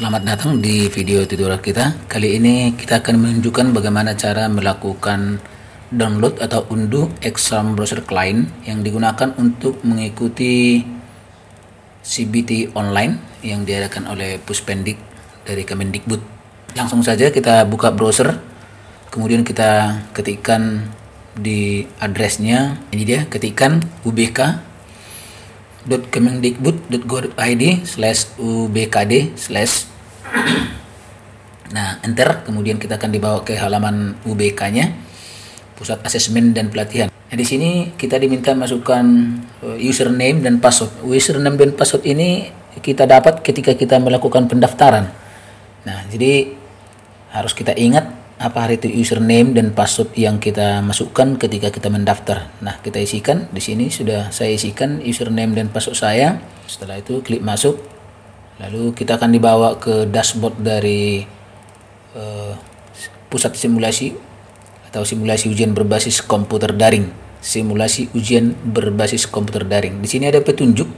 Selamat datang di video tutorial kita. Kali ini kita akan menunjukkan bagaimana cara melakukan download atau unduh Exam Browser Client yang digunakan untuk mengikuti CBT online yang diadakan oleh Puspendik dari Kemendikbud. Langsung saja kita buka browser, kemudian kita ketikkan di addressnya, ini dia, ketikkan ubk.kemendikbud.go.id/ubkd/. Nah, enter, kemudian kita akan dibawa ke halaman UBK-nya, Pusat Asesmen dan Pelatihan. Nah, di sini kita diminta masukkan username dan password. Username dan password ini kita dapat ketika kita melakukan pendaftaran. Nah, jadi harus kita ingat apa itu username dan password yang kita masukkan ketika kita mendaftar. Nah, kita isikan di sini, sudah saya isikan username dan password saya. Setelah itu klik masuk. Lalu kita akan dibawa ke dashboard dari pusat simulasi atau simulasi ujian berbasis komputer daring. Simulasi ujian berbasis komputer daring. Di sini ada petunjuk.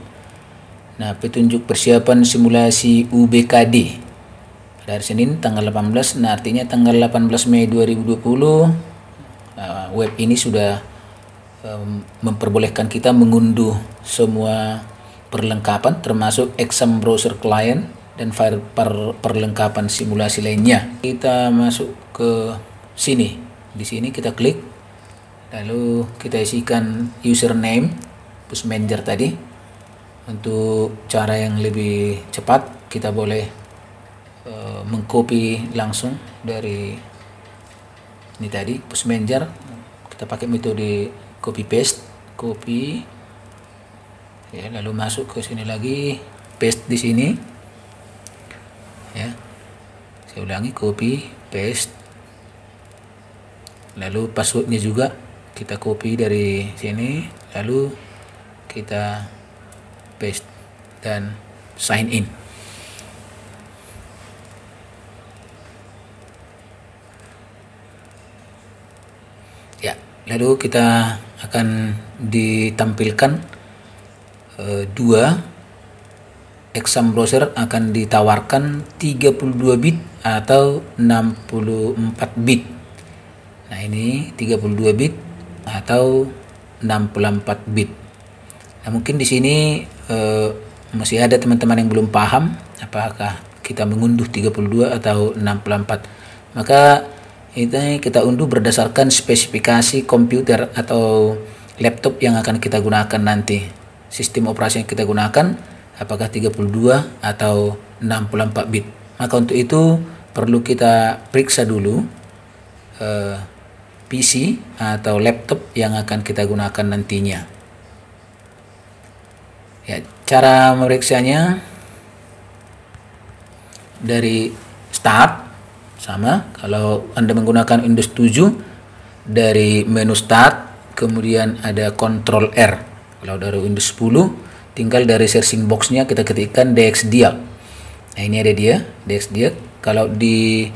Nah, petunjuk persiapan simulasi UBKD. Pada hari Senin tanggal 18, nah artinya tanggal 18 Mei 2020 web ini sudah memperbolehkan kita mengunduh semua perlengkapan termasuk Exam Browser Client dan file perlengkapan simulasi lainnya. Kita masuk ke sini. Di sini kita klik, lalu kita isikan username Pusmanager tadi. Untuk cara yang lebih cepat, kita boleh mengcopy langsung dari ini tadi Pusmanager. Kita pakai metode copy paste, copy ya, lalu masuk ke sini lagi, paste di sini ya. Saya ulangi, copy paste, lalu passwordnya juga kita copy dari sini, lalu kita paste dan sign in. Ya, lalu kita akan ditampilkan dua exam browser akan ditawarkan 32 bit atau 64 bit. Nah, ini 32 bit atau 64 bit. Nah, mungkin di sini masih ada teman-teman yang belum paham apakah kita mengunduh 32 atau 64. Maka ini kita unduh berdasarkan spesifikasi komputer atau laptop yang akan kita gunakan nanti. Sistem operasi yang kita gunakan apakah 32 atau 64 bit. Maka untuk itu perlu kita periksa dulu PC atau laptop yang akan kita gunakan nantinya. Ya, cara memeriksanya dari start sama. Kalau Anda menggunakan Windows 7, dari menu start kemudian ada Ctrl R. Kalau dari Windows 10 tinggal dari searching boxnya kita ketikkan DXDiag. Nah, ini ada dia, DXDiag. Kalau di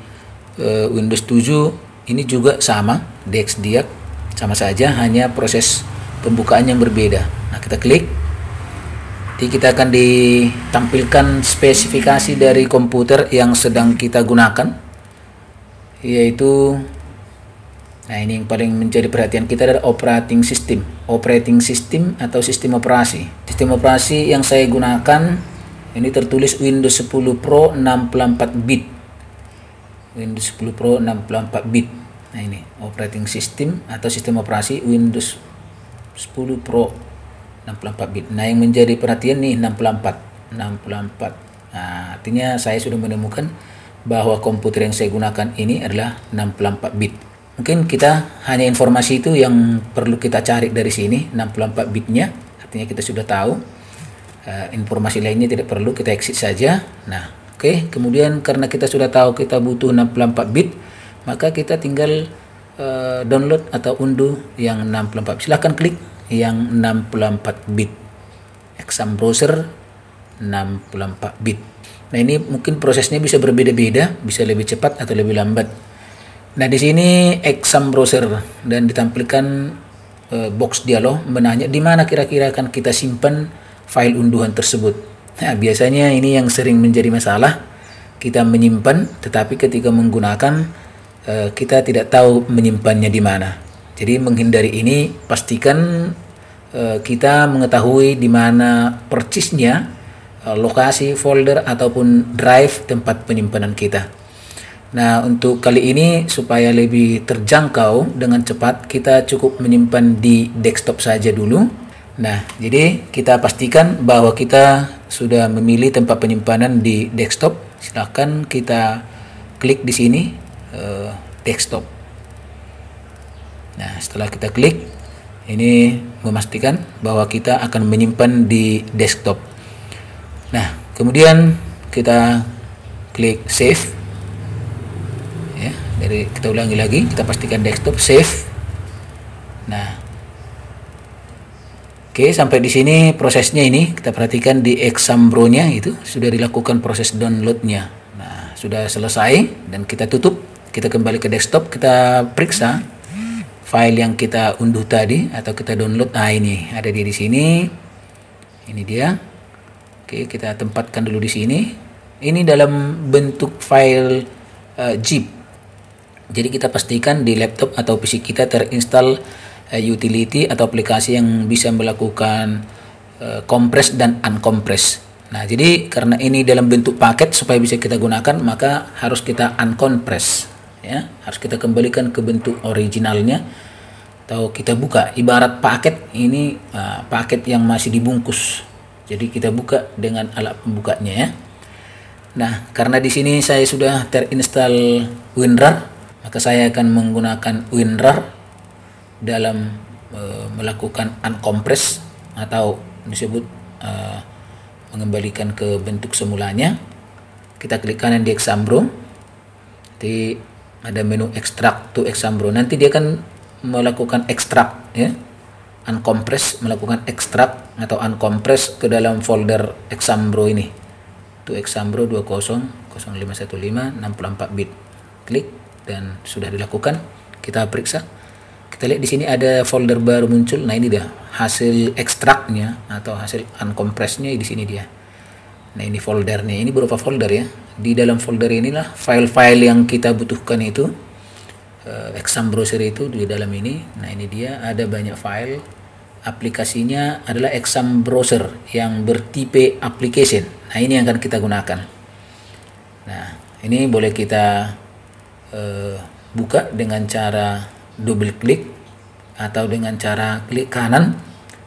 Windows 7 ini juga sama, DXDiag, sama saja, hanya proses pembukaan yang berbeda. Nah, kita klik. Nanti kita akan ditampilkan spesifikasi dari komputer yang sedang kita gunakan, yaitu, nah ini yang paling menjadi perhatian kita adalah operating system atau sistem operasi. Sistem operasi yang saya gunakan ini tertulis Windows 10 Pro 64 bit. Windows 10 Pro 64 bit. Nah, ini operating system atau sistem operasi Windows 10 Pro 64 bit. Nah, yang menjadi perhatian nih 64. Nah, artinya saya sudah menemukan bahwa komputer yang saya gunakan ini adalah 64 bit. Mungkin kita hanya informasi itu yang perlu kita cari dari sini, 64 bitnya. Artinya kita sudah tahu. Informasi lainnya tidak perlu, kita exit saja. Nah, oke. Kemudian karena kita sudah tahu kita butuh 64 bit, maka kita tinggal download atau unduh yang 64. Silahkan klik yang 64 bit. Exam Browser 64 bit. Nah, ini mungkin prosesnya bisa berbeda-beda, bisa lebih cepat atau lebih lambat. Nah, di sini Exam Browser dan ditampilkan box dialog menanya di mana kira-kira akan kita simpan file unduhan tersebut. Nah, biasanya ini yang sering menjadi masalah kita menyimpan, tetapi ketika menggunakan kita tidak tahu menyimpannya di mana. Jadi menghindari ini, pastikan kita mengetahui di mana persisnya lokasi folder ataupun drive tempat penyimpanan kita. Nah, untuk kali ini supaya lebih terjangkau dengan cepat, kita cukup menyimpan di desktop saja dulu. Nah, jadi kita pastikan bahwa kita sudah memilih tempat penyimpanan di desktop. Silahkan kita klik di sini, desktop. Nah, setelah kita klik, ini memastikan bahwa kita akan menyimpan di desktop. Nah, kemudian kita klik save. Ya, kita ulangi lagi, kita pastikan desktop, save. Nah, oke, sampai di sini prosesnya ini kita perhatikan di Exambro-nya itu sudah dilakukan proses download-nya. Nah, sudah selesai dan kita tutup. Kita kembali ke desktop, kita periksa file yang kita unduh tadi atau kita download. Nah, ini ada di sini. Ini dia. Oke, kita tempatkan dulu di sini. Ini dalam bentuk file zip. Jadi kita pastikan di laptop atau PC kita terinstall utility atau aplikasi yang bisa melakukan compress dan uncompress. Nah, jadi karena ini dalam bentuk paket supaya bisa kita gunakan, maka harus kita uncompress, ya. Harus kita kembalikan ke bentuk originalnya atau kita buka. Ibarat paket ini paket yang masih dibungkus. Jadi kita buka dengan alat pembukanya, ya. Nah, karena di sini saya sudah terinstall WinRAR, maka saya akan menggunakan WinRAR dalam melakukan uncompress atau disebut mengembalikan ke bentuk semulanya. Kita klik kanan di Exambro. Nanti ada menu extract to Exambro. Nanti dia akan melakukan extract, ya. Uncompress, melakukan extract atau uncompress ke dalam folder Exambro ini. Itu Exambro 200515 64 bit. Klik dan sudah dilakukan. Kita periksa. Kita lihat di sini ada folder baru muncul. Nah, ini dia hasil ekstraknya atau hasil uncompressnya di sini dia. Nah, ini foldernya. Ini berupa folder, ya. Di dalam folder inilah file-file yang kita butuhkan itu. Exambro itu di dalam ini. Nah, ini dia ada banyak file. Aplikasinya adalah Exambro yang bertipe application. Nah, ini yang akan kita gunakan. Nah, ini boleh kita buka dengan cara double klik atau dengan cara klik kanan,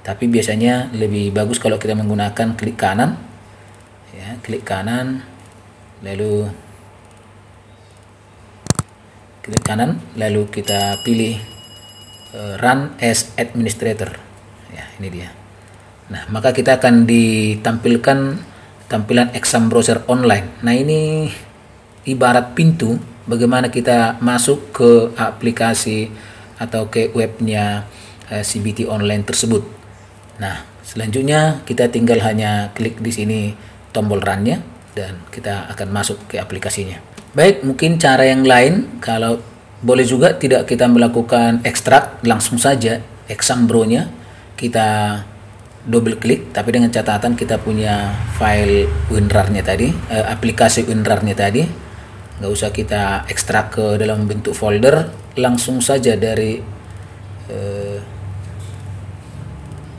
tapi biasanya lebih bagus kalau kita menggunakan klik kanan, ya. Klik kanan lalu klik kanan lalu kita pilih run as administrator, ya. Ini dia. Nah, maka kita akan ditampilkan tampilan Exambro online. Nah, ini ibarat pintu bagaimana kita masuk ke aplikasi atau ke webnya CBT online tersebut. Nah, selanjutnya kita tinggal hanya klik di sini tombol run-nya dan kita akan masuk ke aplikasinya. Baik, mungkin cara yang lain, kalau boleh juga tidak kita melakukan ekstrak, langsung saja Exambro-nya kita double klik, tapi dengan catatan kita punya file WinRAR-nya tadi, aplikasi WinRAR-nya tadi. Nggak usah kita ekstrak ke dalam bentuk folder, langsung saja dari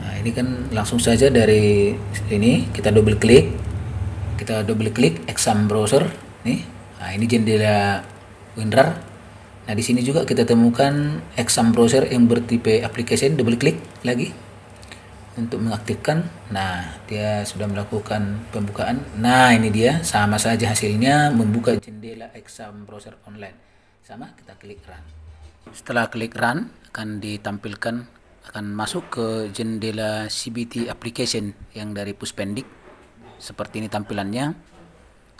nah, ini kan langsung saja dari ini kita double klik Exambro nih. Nah, ini jendela WinRAR. Nah, di sini juga kita temukan Exambro yang bertipe application. Double klik lagi untuk mengaktifkan. Nah, dia sudah melakukan pembukaan. Nah, ini dia, sama saja hasilnya, membuka jendela Exambro online. Sama, kita klik run. Setelah klik run, akan ditampilkan, akan masuk ke jendela CBT application yang dari Puspendik. Seperti ini tampilannya.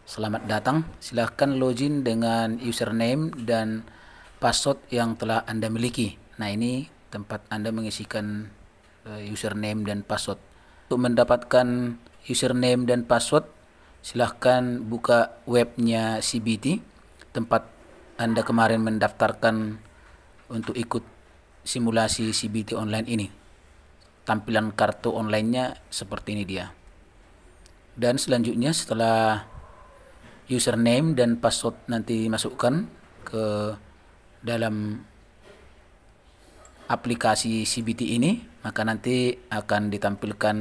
Selamat datang, silahkan login dengan username dan password yang telah Anda miliki. Nah, ini tempat Anda mengisikan username dan password. Untuk mendapatkan username dan password, silahkan buka webnya CBT, tempat Anda kemarin mendaftarkan untuk ikut simulasi CBT online ini. Tampilan kartu online-nya seperti ini dia. Dan selanjutnya setelah username dan password nanti masukkan ke dalam aplikasi CBT ini, maka nanti akan ditampilkan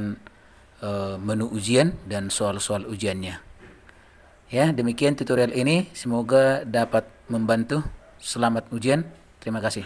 menu ujian dan soal-soal ujiannya. Ya, demikian tutorial ini, semoga dapat membantu. Selamat ujian, terima kasih.